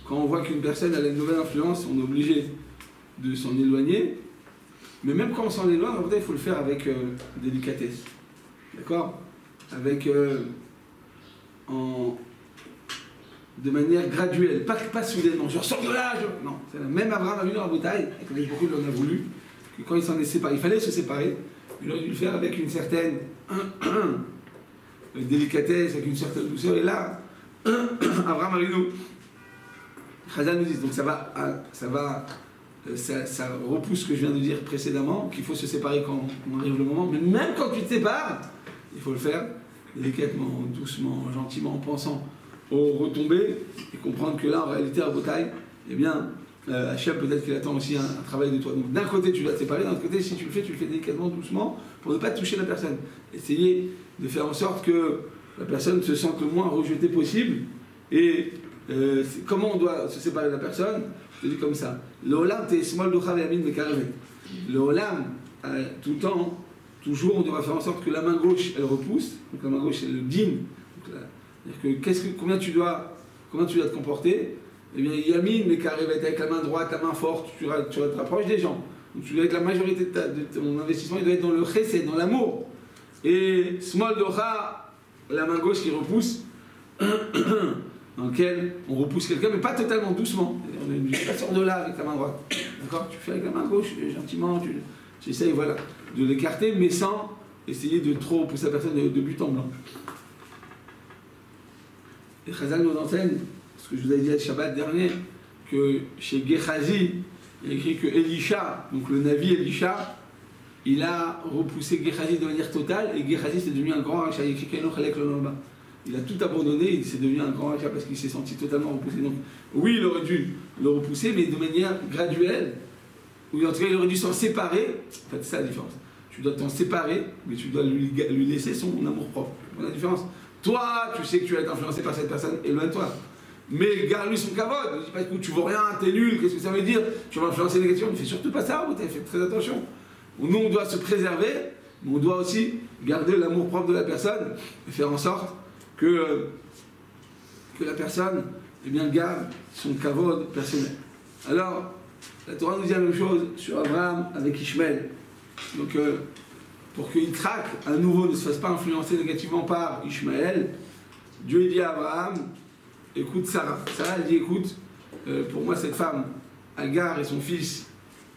Speaker 1: quand on voit qu'une personne a une nouvelle influence, on est obligé de s'en éloigner. Mais même quand on s'en éloigne, il faut le faire avec délicatesse. D'accord? Avec de manière graduelle, pas soudainement. Je ressors de là, non. Même Abraham a vu dans la bataille, et beaucoup l'en a voulu, que quand il s'en est séparé, il fallait se séparer, il aurait dû le faire avec une certaine délicatesse, avec une certaine douceur. Et là, Abraham Avinu, Chazal nous dit, donc ça repousse ce que je viens de dire précédemment, qu'il faut se séparer quand on arrive le moment, mais même quand tu te sépares, il faut le faire délicatement, doucement, gentiment, en pensant aux retombées, et comprendre que là, en réalité, à Botaï, eh bien, Hachem, peut-être qu'il attend aussi un travail de toi. Donc d'un côté, tu dois te séparer, d'un autre côté, si tu le fais délicatement, doucement, pour ne pas toucher la personne. Essayer de faire en sorte que la personne se sente le moins rejetée possible, et comment on doit se séparer de la personne? Je te dis comme ça. Le olam te smol docha veyamin mekarevet. Le olam, tout le temps, toujours, on doit faire en sorte que la main gauche, elle repousse. Donc la main gauche, c'est le din. C'est-à-dire que combien tu dois te comporter? Eh bien, yamin mekarevet, avec la main droite, la main forte, tu te rapproches des gens. Donc tu dois être la majorité de ton investissement, il doit être dans le chesed, dans l'amour. Et smol docha, la main gauche qui repousse. Dans lequel on repousse quelqu'un, mais pas totalement, doucement. Tu sors de là avec ta main droite. D'accord? Tu fais avec la main gauche, gentiment, tu essayes, voilà, de l'écarter, mais sans essayer de trop pousser la personne de but en blanc. Et Chazal nous enseigne, ce que je vous avais dit le Shabbat dernier, que chez Gehazi, il y a écrit que Elisha, donc le Navi Elisha, il a repoussé Gehazi de manière totale, et Gehazi c'est devenu un grand rachat. Il y a écrit qu'Enoch Alek le Nolba. Il a tout abandonné, il s'est devenu un grand rachat parce qu'il s'est senti totalement repoussé. Donc, oui, il aurait dû le repousser, mais de manière graduelle. Ou en tout cas, il aurait dû s'en séparer. En fait, c'est ça la différence. Tu dois t'en séparer, mais tu dois lui laisser son amour propre. Voilà la différence. Toi, tu sais que tu vas être influencé par cette personne, éloigne-toi. Mais garde-lui son cavode. Ne dis pas, écoute, tu vaux rien, t'es nul, qu'est-ce que ça veut dire? Tu vas influencer négativement. Ne fais surtout pas ça, fais très attention. Nous, on doit se préserver, mais on doit aussi garder l'amour propre de la personne et faire en sorte que la personne, eh bien, garde son kavod personnel. Alors, la Torah nous dit la même chose sur Abraham avec Ishmaël. Donc, pour que Yitzhak, à nouveau, ne se fasse pas influencer négativement par Ishmaël, Dieu dit à Abraham, écoute Sarah. Sarah, elle dit, écoute, pour moi, cette femme, Agar et son fils,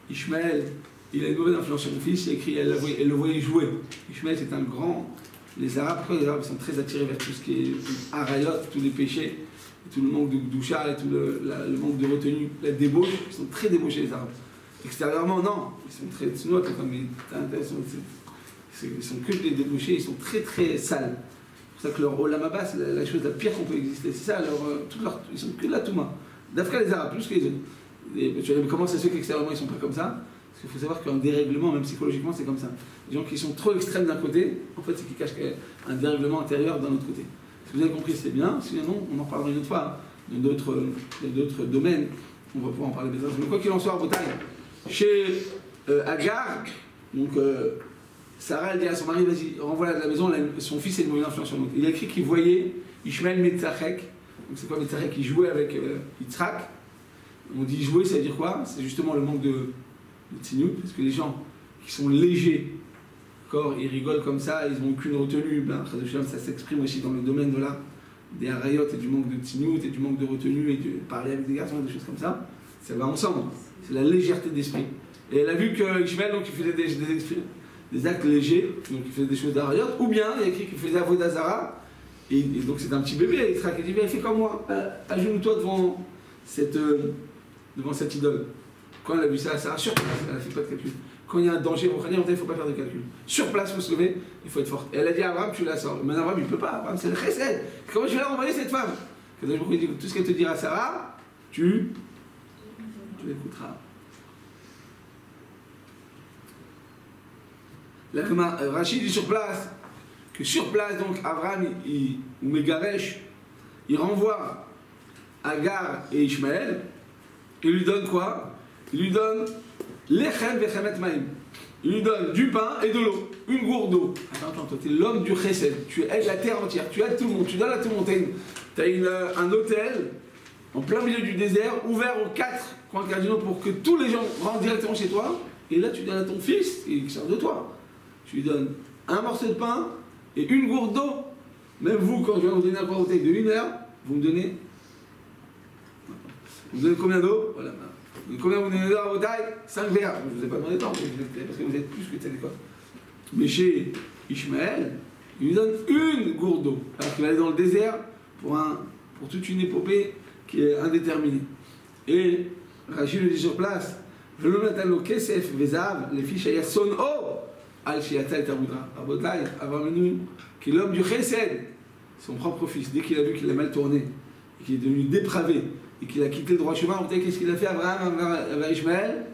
Speaker 1: Ishmaël, il a une mauvaise influence sur mon fils, il a écrit, elle le voyait jouer. Ishmaël, c'est un grand... Les Arabes, pourquoi les Arabes sont très attirés vers tout ce qui est arayot, tous les péchés, tout le manque de doucha, et tout le manque de retenue, la débauche, ils sont très débauchés les Arabes. Extérieurement, non, ils sont très tsnout, mais ils sont que des débauchés, ils sont très très sales. C'est pour ça que leur olam haba, c'est la chose la pire qu'on peut exister. C'est ça, ils sont que de la touma. D'Afrique les Arabes, plus que les autres. Et tu vois, comment ça se fait qu'extérieurement ils sont pas comme ça? Parce qu'il faut savoir qu'un dérèglement, même psychologiquement, c'est comme ça. Les gens qui sont trop extrêmes d'un côté, en fait, c'est qu'ils cachent un dérèglement intérieur d'un autre côté. Si vous avez compris, c'est bien. Sinon, on en parlera une autre fois. Dans d'autres domaines, on va pouvoir en parler besoin. Mais quoi qu'il en soit, en Bretagne, chez Agar, donc Sarah, elle dit à son mari, vas-y, renvoie-la de la maison, son fils a une mauvaise influence sur nous. Il a écrit qu'il voyait Ishmael Metzachek. Donc c'est quoi Metzachek? Il jouait avec Yitzhak. On dit jouer, ça veut dire quoi? C'est justement le manque de tzniut, parce que les gens qui sont légers, ils rigolent comme ça, ils n'ont aucune retenue. Ben, ça s'exprime aussi dans le domaine de l'art des harayot et du manque de tzniut et du manque de retenue et de parler avec des garçons et des choses comme ça. Ça va ensemble. C'est la légèreté d'esprit. Et elle a vu que Ishmael, donc, il faisait des actes légers, donc il faisait des choses d'harayot, ou bien il y a écrit qu'il faisait avodah zara Et donc c'est un petit bébé, Yitzhak, il dit, viens, fais comme moi, agenouille-toi devant cette idole. Quand elle a vu ça, Sarah, sur place, elle n'a fait pas de calcul. Quand il y a un danger, il ne faut pas faire de calcul. Sur place, il faut se lever, il faut être forte. Et elle a dit à Abraham, tu la sors. Mais Abraham, il ne peut pas, Abraham, c'est le chesed. Comment je vais la renvoyer cette femme? Quand il dit, tout ce qu'elle te dira, Sarah, tu l'écouteras. Rachid dit sur place, que sur place, donc, Abraham, ou Megaresh, il renvoie Agar et Ishmaël, il lui donne quoi? Il lui donne Lechem vechemet maim. Il lui donne du pain et de l'eau, une gourde d'eau. Attends, toi, tu es l'homme du chesed, tu aides la terre entière, tu aides tout le monde, tu donnes à tout le monde. Tu as un hôtel en plein milieu du désert, ouvert aux 4 coins cardinaux pour que tous les gens rentrent directement chez toi. Et là, tu donnes à ton fils, qui sort de toi. Tu lui donnes un morceau de pain et une gourde d'eau. Même vous, quand je vais vous donner un hôtel de 1 heure, vous me donnez combien d'eau? Voilà. Combien vous donnez d'eau à vos tailles? 5 verres. Je ne vous ai pas demandé de temps, parce que vous êtes plus que tel quoi. Mais chez Ishmaël, il lui donne une gourde d'eau. Alors qu'il va aller dans le désert pour toute une épopée qui est indéterminée. Et Rachid le dit sur place, Kesef Vezav, les fiches à son o al Shiata et Taboudra. Rabotai, Avramenu, qui est l'homme du Chesed, son propre fils, dès qu'il a vu qu'il a mal tourné, et qu'il est devenu dépravé, et qu'il a quitté le droit chemin, vous savez qu'est-ce qu'il a fait Abraham avec Ishmaël?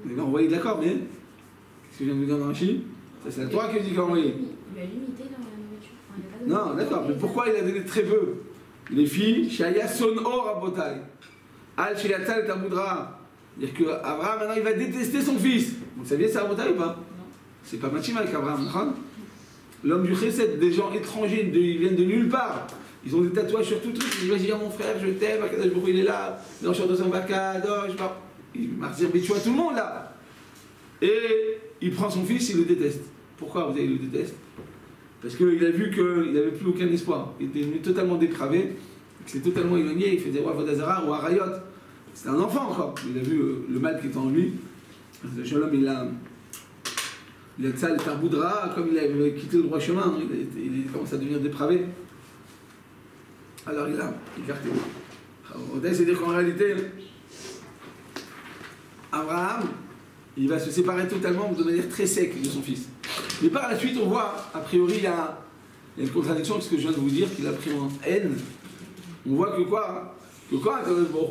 Speaker 1: Il l'a envoyé, d'accord, mais qu'est-ce que je viens de vous dire dans Rachid? Ça, c'est la Torah qui dit qu'il a envoyé.
Speaker 2: Il lui a limité dans la nourriture.
Speaker 1: Non, d'accord, mais pourquoi il a donné très peu? Les filles, Shaya son or à Botaï. Al Shiatal et Taboudra. C'est-à-dire qu'Abraham, maintenant, il va détester son fils. Vous saviez ça à Botaï ou pas? Non. C'est pas Machim avec Abraham. L'homme du Chesed, des gens étrangers, ils viennent de nulle part. Ils ont des tatouages sur tout truc. Ils disent, mon frère, je t'aime, il est là, dans le chant de son bacade, je sais pas. Il m'a dit, mais tu vois tout le monde là. Et il prend son fils, il le déteste. Pourquoi vous il le déteste? Parce qu'il a vu qu'il n'avait plus aucun espoir. Il était devenu totalement dépravé, il s'est totalement éloigné, il faisait roi Vodazara, roi Arayot. C'était un enfant encore. Il a vu le mal qui était en lui. Le jeune homme, il a ça, le Tarboudra, comme il avait quitté le droit chemin, il commence à devenir dépravé. Alors il a écarté. C'est-à-dire qu'en réalité, Abraham, il va se séparer totalement de manière très sec de son fils. Mais par la suite, on voit, a priori, il y a une contradiction avec ce que je viens de vous dire, qu'il a pris en haine. On voit que quoi? Que quand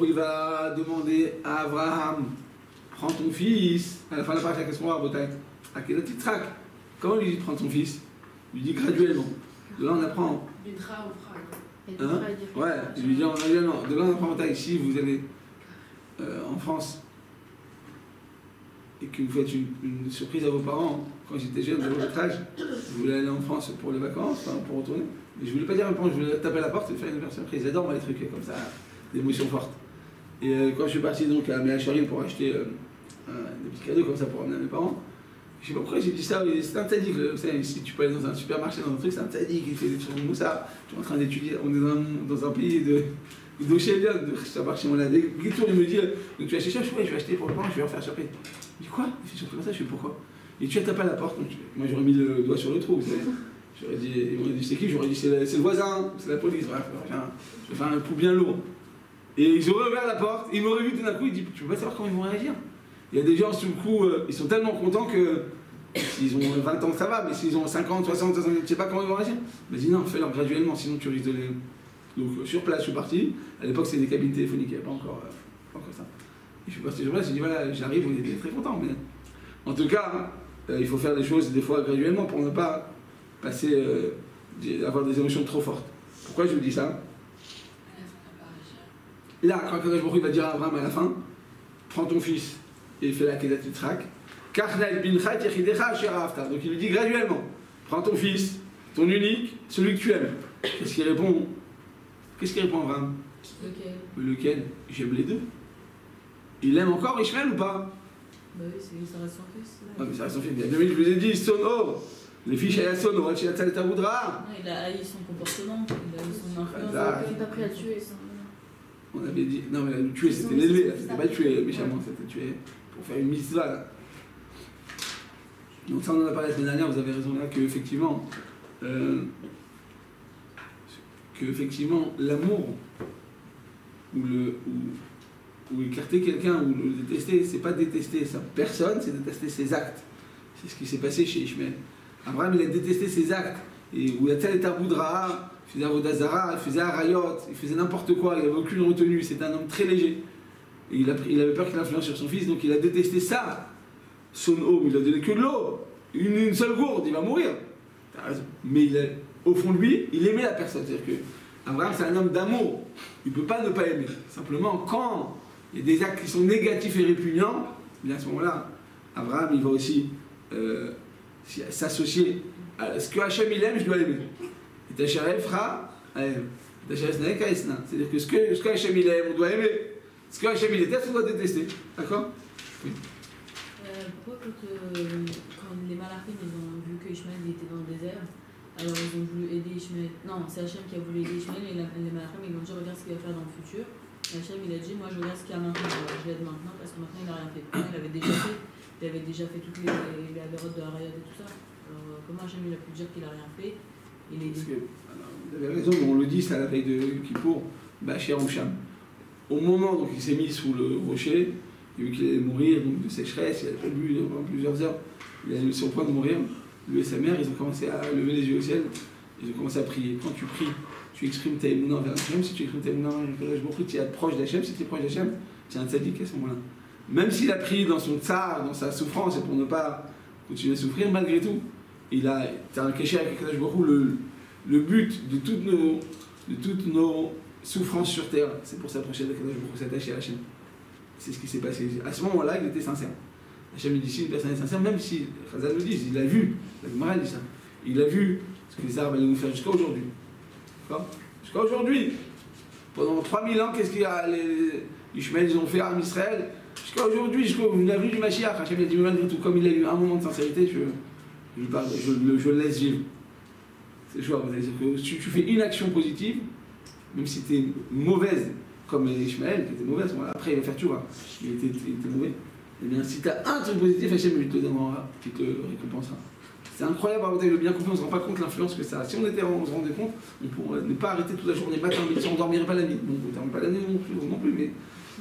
Speaker 1: il va demander à Abraham, prends ton fils, à la fin de la partie, qu'est-ce qu'on va peut-être? À quel Yitzhak? Comment il lui dit prends ton fils? Il lui dit graduellement. De là on apprend.
Speaker 2: Du tra au fra.
Speaker 1: Hein? Ouais, il lui dit graduellement. De là on apprend ici, vous allez en France et que vous faites une surprise à vos parents. Quand j'étais jeune, de votre âge, je voulais aller en France pour les vacances, enfin, pour retourner. Mais je voulais pas dire à mes parents, je voulais taper à la porte et faire une surprise. Ils adorent les trucs comme ça, des émotions fortes. Et quand je suis parti donc à Méhacharim pour acheter des petits cadeaux comme ça pour amener à mes parents, je sais pas pourquoi j'ai dit ça, c'est un tzaddik. Vous savez, si tu peux aller dans un supermarché, dans un truc, c'est un tzaddik, il fait des trucs comme ça. Je suis en train d'étudier, on est dans un pays de Chélia, de supermarché, on a des tours, il me dit, donc tu vas acheter ça, je vais acheter pour le pain, je vais leur faire surprise. Je dis quoi? Il fait surprise comme ça, je fais pourquoi? Et tu as tapé à la porte, donc moi j'aurais mis le doigt sur le trou, vous savez. J'aurais dit, ils m'ont dit c'est qui? J'aurais dit c'est le voisin, c'est la police, bref, je vais faire un coup bien lourd. Et ils auraient ouvert la porte, ils m'auraient vu tout d'un coup, ils disent tu peux pas savoir comment ils vont réagir. Il y a des gens sur le coup, ils sont tellement contents que s'ils ont 20 ans ça va, mais s'ils ont 50, 60, 70, je sais pas comment ils vont réagir. Mais dis non, fais-leur graduellement, sinon tu risques de les. Donc sur place, je suis parti. À l'époque, c'était des cabines téléphoniques, il n'y avait pas encore ça. Et je suis parti sur place, j'ai dit voilà, j'arrive, on était très contents. Mais en tout cas, il faut faire les choses des fois graduellement pour ne pas passer, avoir des émotions trop fortes. Pourquoi je vous dis ça? Là, quand Kadosh Baruch Hu va dire à Abraham à la fin, prends ton fils et fais la Kedat Yitzhak. Donc il lui dit graduellement, prends ton fils, ton unique, celui que tu aimes. Qu'est-ce qu'il répond? Qu'est-ce qu'il répond Abraham? Lequel? J'aime les deux. Il aime encore Ishmael ou pas?
Speaker 2: Bah oui, ça reste son fils.
Speaker 1: Ah, mais ça reste son fils. Il y a 2 minutes, je vous ai dit, son or. Les fiches à son or, il
Speaker 2: a haï son comportement, il a haï son influence. Il n'a pas pris à tuer.
Speaker 1: On avait dit, non mais le tuer c'était l'élever, c'était pas le tuer méchamment, c'était tuer pour faire une mitzvah là. Donc ça on en a parlé la semaine dernière, vous avez raison là qu'effectivement, qu'effectivement, l'amour, ou écarter quelqu'un, ou le détester, c'est pas détester sa personne, c'est détester ses actes. C'est ce qui s'est passé chez Ishmael. Abraham, il a détesté ses actes. Et où il a tel et Ra'a, il faisait Avodazara, il faisait Arayot, il faisait n'importe quoi, il n'avait aucune retenue, c'était un homme très léger. Et il avait peur qu'il influence sur son fils, donc il a détesté ça. Son homme, il a donné que de l'eau, une seule gourde, il va mourir. Mais au fond de lui, il aimait la personne. C'est-à-dire que Abraham, c'est un homme d'amour. Il ne peut pas ne pas aimer. Simplement, quand il y a des actes qui sont négatifs et répugnants, bien à ce moment-là, Abraham, il va aussi s'associer à ce que Hachem il aime, je dois aimer. Et Tacharel fera c'est-à-dire que ce que Hachem il aime, on doit aimer. Ce que Hachem il déteste, on doit détester. D'accord? Oui.
Speaker 2: Pourquoi quand les Malachim ils ont vu que Ishmael était dans le désert, alors ils ont voulu aider Ishmael. Non, c'est Hachem qui a voulu aider Ishmael et les Malachim ils ont dit regarde ce qu'il va faire dans le futur. Et Hachem il a dit moi je regarde ce qu'il y a maintenant, je l'aide maintenant parce que maintenant il n'a rien fait. Il avait déjà fait toutes les avérotes de Harayot et tout ça. Alors comment Hachem il a pu dire qu'il n'a rien fait? Il est dit.
Speaker 1: Vous avez raison, on le dit, c'est à la veille de Kippour, Bacher Oucham. Au moment où il s'est mis sous le rocher, il a vu qu'il allait mourir donc de sécheresse, il n'avait pas bu pendant plusieurs heures, il est sur le point de mourir. Lui et sa mère, ils ont commencé à lever les yeux au ciel, ils ont commencé à prier. Quand tu pries, tu exprimes ta émouna envers Hachem. Si tu exprimes ta émouna envers Hachem, tu es proche d'Hachem. Si tu es proche d'Hachem, tu es un tzaddik à ce moment-là. Même s'il a prié dans son tsar, dans sa souffrance, et pour ne pas continuer à souffrir, malgré tout, il a un kéché avec Akadosh Baruch Hu, le but de toutes nos souffrances sur terre, c'est pour s'approcher d'Akadosh Baruch Hu, s'attacher à Hachem. C'est ce qui s'est passé. À ce moment-là, il était sincère. Hachem il dit si une personne est sincère, même si Chazal nous dit, il a vu, la Gemara dit ça, il a vu ce que les Arabes allaient nous faire jusqu'à aujourd'hui. Jusqu'à aujourd'hui. Pendant 3000 ans, qu'est-ce qu'il y a les Ishmael ils ont fait à Israël? Jusqu'à aujourd'hui, jusqu'au l'avenue du Mashiach, Hachem a dit malgré tout, comme il a eu un moment de sincérité, je le laisse vivre. C'est choix. C'est-à-dire que si tu fais une action positive, même si tu es mauvaise, comme Ishmael, qui était mauvaise, après il va faire tu vois, il était mauvais. Eh bien, si tu as un truc positif, Hachem il te donnera, il te récompensera. C'est incroyable, le bien compris, on ne se rend pas compte de l'influence que ça a. Si on se rendait compte, on pourrait ne pas arrêter toute la journée, matin, midi, on ne dormirait pas la nuit. Donc, on ne dormirait pas la nuit non plus, mais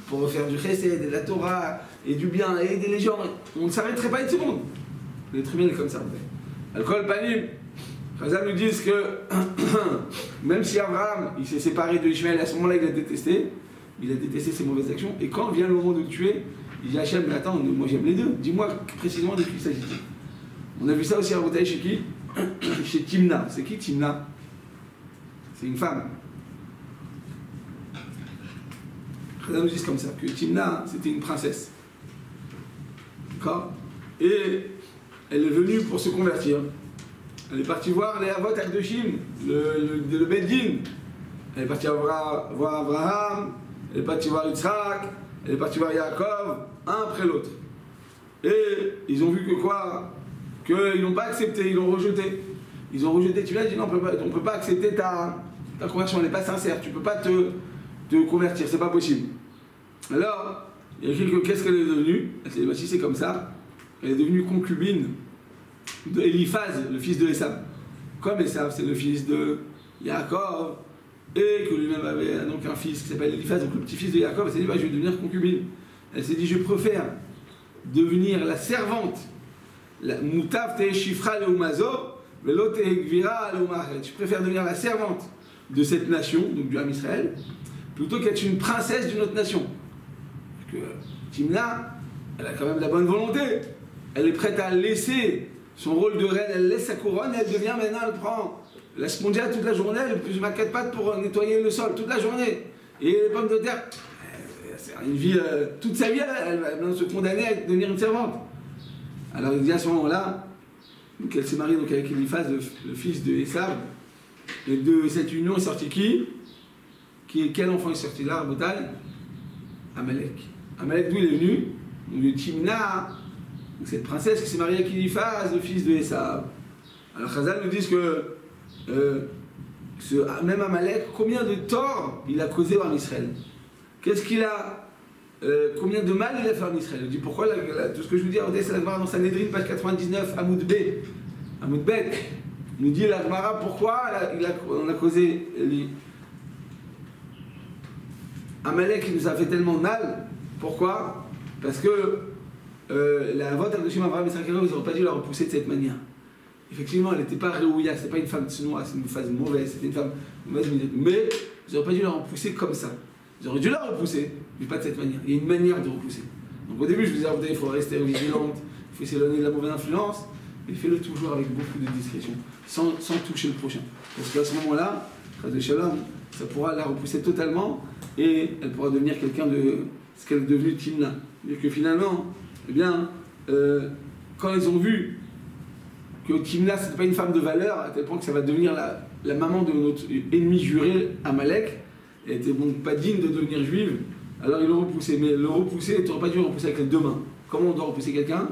Speaker 1: pour faire du chesed, de la Torah, et du bien, et aider les gens, on ne s'arrêterait pas une seconde. L'être humain est comme ça, en fait. Al-Kol Panim, Chazal nous disent que même si Abraham il s'est séparé de Ishmael, à ce moment-là, il a détesté ses mauvaises actions, et quand vient le moment de le tuer, il dit Hachem, mais attends, moi j'aime les deux, dis-moi précisément de qui il s'agit. On a vu ça aussi à Rabotai chez qui? Chez Timna. C'est qui Timna? C'est une femme. Chazal nous dit comme ça, que Timna, c'était une princesse. D'accord? Et elle est venue pour se convertir. Elle est partie voir les Avot Akdoshim, le Beddin. Elle est partie voir Abraham, elle est partie voir Yitzhak, elle est partie voir Yaakov, un après l'autre. Et ils ont vu que quoi? Qu'ils n'ont pas accepté, ils l'ont rejeté. Ils ont rejeté, tu l'as dit, non, on ne peut pas accepter ta conversion, elle n'est pas sincère, tu ne peux pas te convertir, c'est pas possible. Alors, qu'est-ce qu'elle est devenue? Elle s'est dit, bah, si c'est comme ça, elle est devenue concubine de Eliphaz, le fils de Esav. Comme Esav, c'est le fils de Yaakov, et que lui-même avait donc un fils qui s'appelle Eliphaz, donc le petit-fils de Yaakov, elle s'est dit, bah, je vais devenir concubine. Elle s'est dit, je préfère devenir la servante. Mutav te shifra leumazo, velo te gvira leumachet. Je préfère devenir la servante de cette nation, donc du Ham Israël, plutôt qu'être une princesse d'une autre nation. Parce que Timna, elle a quand même de la bonne volonté. Elle est prête à laisser son rôle de reine, elle laisse sa couronne, et elle devient maintenant, elle prend la spongia toute la journée, elle plus ma 4 pattes pour nettoyer le sol toute la journée. Et les pommes de terre, c'est une vie, toute sa vie, elle va se condamner à devenir une servante. Alors il dit à ce moment-là, elle s'est mariée donc avec Eliphaz, le fils de Esav, et de cette union est sorti qui? Quel enfant est sorti là, Rabotai? Amalek. Amalek, d'où il est venu? Donc de Timna, cette princesse qui s'est mariée avec Eliphaz, le fils de Esav. Alors Chazal nous dit que même Amalek, combien de tort il a causé en Israël? Qu'est-ce qu'il a combien de mal il a fait en Israël? Il dit pourquoi tout ce que je vous dis, c'est la Gemara dans Sanhedrin, page 99, Amoud Bet, nous dit la Gemara pourquoi on a causé Amalek il nous a fait tellement de mal. Pourquoi? Parce que la vôtre Adoshim Avraham et Sarah, ils n'auraient pas dû la repousser de cette manière. Effectivement, elle n'était pas réouïa, c'était pas une femme chinoise, c'est une femme mauvaise, c'était une femme mauvaise, mais ils n'auraient pas dû la repousser comme ça. Ils auraient dû la repousser, mais pas de cette manière. Il y a une manière de repousser. Donc au début, je vous disais, il faut rester vigilante, il faut s'éloigner de la mauvaise influence, mais fais-le toujours avec beaucoup de discrétion, sans toucher le prochain. Parce qu'à ce moment-là, de Shalom, ça pourra la repousser totalement et elle pourra devenir quelqu'un de ce qu'elle est devenue Timna. Et que finalement, eh bien, quand ils ont vu que Timna, c'était pas une femme de valeur, à tel point que ça va devenir la maman de notre ennemi juré, Amalek, elle était donc pas digne de devenir juive, alors ils l'ont repoussé. Mais le repousser, tu n'aurais pas dû le repousser avec les deux mains. Comment on doit repousser quelqu'un?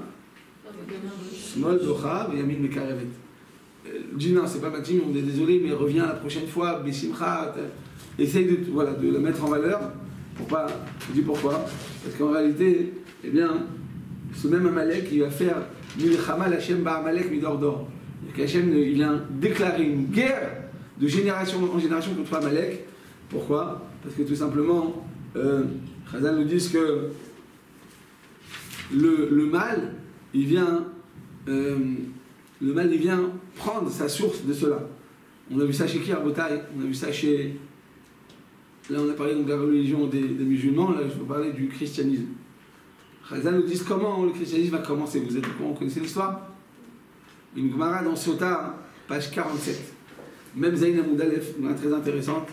Speaker 1: Smol, Docha, Yamin, Mekarevet. Dis non, c'est pas ma team, on est désolé, mais reviens la prochaine fois, Bessimcha, essaye de la mettre en valeur. Pour pas, je dis pourquoi? Parce qu'en réalité, eh bien, ce même Amalek, il va faire Milchama Hashem ba Amalek midordor. Qu'Hachem, il vient déclarer une guerre de génération en génération contre Amalek. Pourquoi? Parce que tout simplement, Chazal nous dit que le mal, il vient prendre sa source de cela. On a vu ça chez qui, Arbotaï? On a vu ça chez... Là, on a parlé donc de la religion des musulmans, là, je veux parler du christianisme. Chazal nous dit comment le christianisme va commencer. Vous êtes au courant, vous connaissez l'histoire? Une Gemara dans Sota, page 47. Même Zayn Amoud Aleph, très intéressante.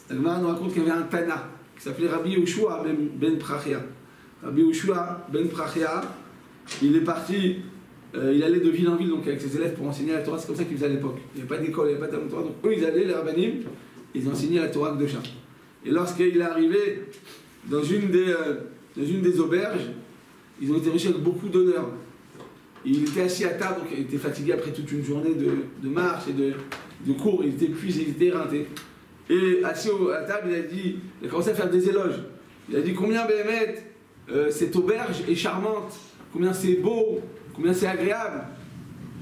Speaker 1: La Gemara nous raconte qu'il y avait un Tana qui s'appelait Rabbi Yoshua ben Prachia. Rabbi Yoshua ben Prachia, il est parti, il allait de ville en ville donc avec ses élèves pour enseigner la Torah. C'est comme ça qu'ils faisaient à l'époque. Il n'y avait pas d'école, il n'y avait pas de Torah. Donc eux, ils allaient, les rabbanim, ils enseignaient la Torah de Chat. Et lorsqu'il est arrivé dans une des auberges, ils ont été reçus avec beaucoup d'honneur. Il était assis à table, donc il était fatigué après toute une journée de marche et de cours. Il était épuisé, il était éreinté. Et assis à table, il a commencé à faire des éloges. Il a dit combien Béhémet, cette auberge est charmante, combien c'est beau, combien c'est agréable.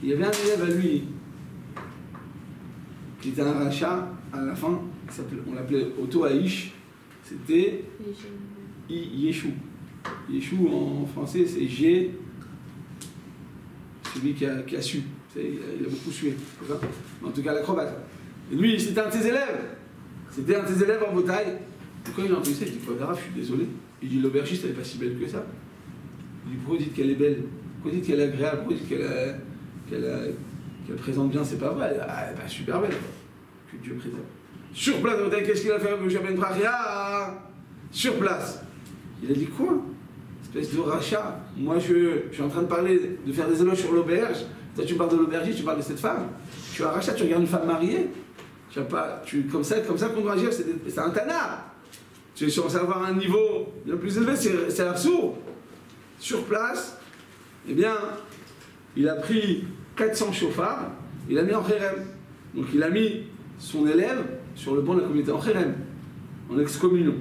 Speaker 1: Il y avait un élève à lui qui était un rachat à la fin, on l'appelait Otto Haïch, c'était Yeshou. Yeshou en français c'est G, celui qui a su, il a beaucoup sué, en tout cas l'acrobate. Et lui c'était un de ses élèves. C'était un de ses élèves en bataille. Et quand il a entendu ça, il dit quoi, Dara, je suis désolé. Il dit l'aubergiste, elle n'est pas si belle que ça. Il dit pourquoi vous dites qu'elle est belle? Pourquoi vous dites qu'elle est agréable? Pourquoi vous dites qu'elle présente bien? C'est pas vrai. Elle est pas super belle. Que Dieu préserve. Sur place, qu'est-ce qu'il a fait avec Ben Prachia? Sur place. Il a dit quoi? Espèce de rachat. Moi, je suis en train de parler, de faire des éloges sur l'auberge. Toi, tu parles de l'aubergiste, tu parles de cette femme. Tu es un rachat, tu regardes une femme mariée. Comme ça qu'on doit agir, c'est un tanard. Tu es censé avoir un niveau bien plus élevé, c'est absurde. Sur place, eh bien, il a pris 400 chauffards, il a mis en khérem. Donc il a mis son élève sur le banc de la communauté en khérem, en excommunion.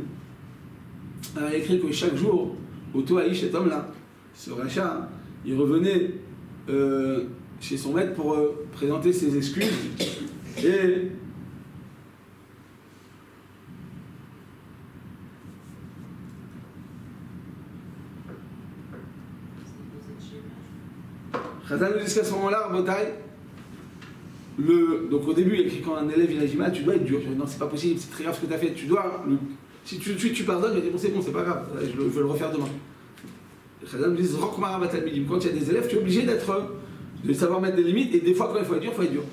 Speaker 1: Alors il a écrit que chaque jour, Otto Haïch, cet homme-là, ce rachat, il revenait chez son maître pour présenter ses excuses. Et Chazal nous dit qu'à ce moment-là, Rabotai, donc au début, il a écrit quand un élève il agit mal, tu dois être dur. Je dis, non, c'est pas possible, c'est très grave ce que tu as fait. Tu dois, si tout de suite tu pardonnes, il va dire bon, c'est pas grave, je veux le refaire demain. Chazal nous dit quand il y a des élèves, tu es obligé de savoir mettre des limites, et des fois, quand il faut être dur.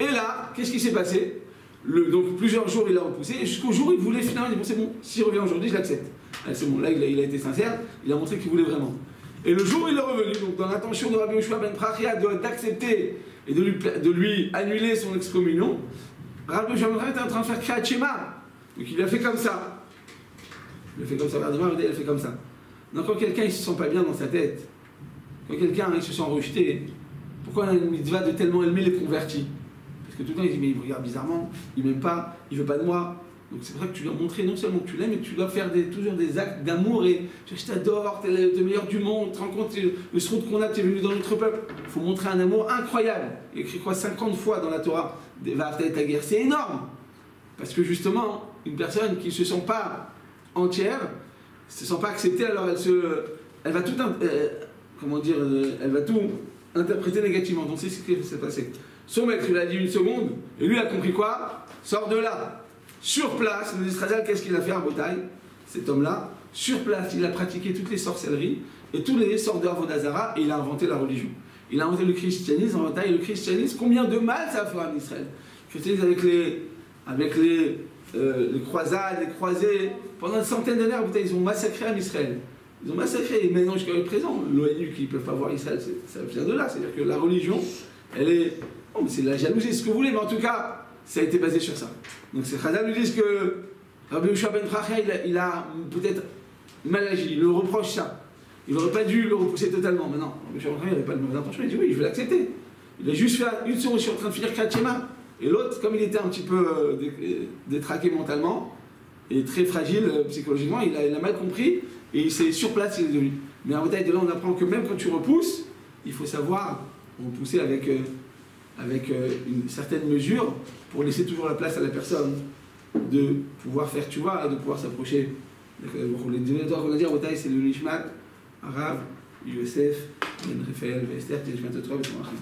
Speaker 1: Et là, qu'est-ce qui s'est passé? Donc plusieurs jours, il a repoussé, et jusqu'au jour où il voulait finalement, il dit bon, c'est bon, s'il revient aujourd'hui, je l'accepte. C'est bon, là, il a été sincère, il a montré qu'il voulait vraiment. Et le jour où il est revenu, donc dans l'intention de Rabbi Yoshua ben Prachia d'accepter et de lui annuler son excommunion, Rabbi Yoshua ben Prachia était en train de faire Kriyat Shema. Donc il a fait comme ça. Il a fait comme ça, il a fait comme ça. Donc quand quelqu'un il se sent pas bien dans sa tête, quand quelqu'un il se sent rejeté, pourquoi on a une mitzvah de tellement aimer les convertis? Parce que tout le temps il dit mais il me regarde bizarrement, il m'aime pas, il veut pas de moi. Donc c'est pour ça que tu dois montrer non seulement que tu l'aimes, mais que tu dois faire toujours des actes d'amour et je t'adore, t'es le meilleur du monde, tu te rends compte le sroud qu'on a, tu es venu dans notre peuple. Il faut montrer un amour incroyable. Il écrit quoi 50 fois dans la Torah, va ta guerre, c'est énorme. Parce que justement, une personne qui ne se sent pas entière, ne se sent pas acceptée, alors elle va tout, elle va tout interpréter négativement. Donc c'est ce qui s'est passé. Son maître lui a dit une seconde, et lui a compris quoi? Sors de là. Sur place, le Israël, qu'est-ce qu'il a fait à Bretagne? Cet homme-là, sur place, il a pratiqué toutes les sorcelleries et tous les sorts d'Avodazara, et il a inventé la religion. Il a inventé le christianisme en bataille. Le christianisme, combien de mal ça a fait en Israël? Le christianisme avec les croisades, les croisés, pendant une centaine d'années, ils ont massacré en Israël. Ils ont massacré, et maintenant jusqu'à présent, l'ONU qui ne peuvent pas voir Israël, ça vient de là. C'est-à-dire que la religion, elle est... Oh, mais c'est de la jalousie, ce que vous voulez, mais en tout cas, ça a été basé sur ça. Donc ces Chazal nous disent que Rabbi Yoshua ben Prachia, il a peut-être mal agi, il le reproche ça. Il n'aurait pas dû le repousser totalement. Mais non, Rabbi Yoshua ben Prachia n'avait pas de mauvaise intention, il dit oui, je vais l'accepter. Il a juste fait une seconde, je suis en train de finir Kriyat Shema. Et l'autre, comme il était un petit peu détraqué mentalement et très fragile psychologiquement, il a mal compris et c'est sur place il est devenu. Mais en bataille de là, on apprend que même quand tu repousses, il faut savoir repousser avec une certaine mesure pour laisser toujours la place à la personne de pouvoir faire tchouva et de pouvoir s'approcher. Les divinatoires qu'on a dit en bataille, c'est le Nishmat, Arav, Yosef, Ben Raphaël, Esther, Tejmat Otrov et Tomachim.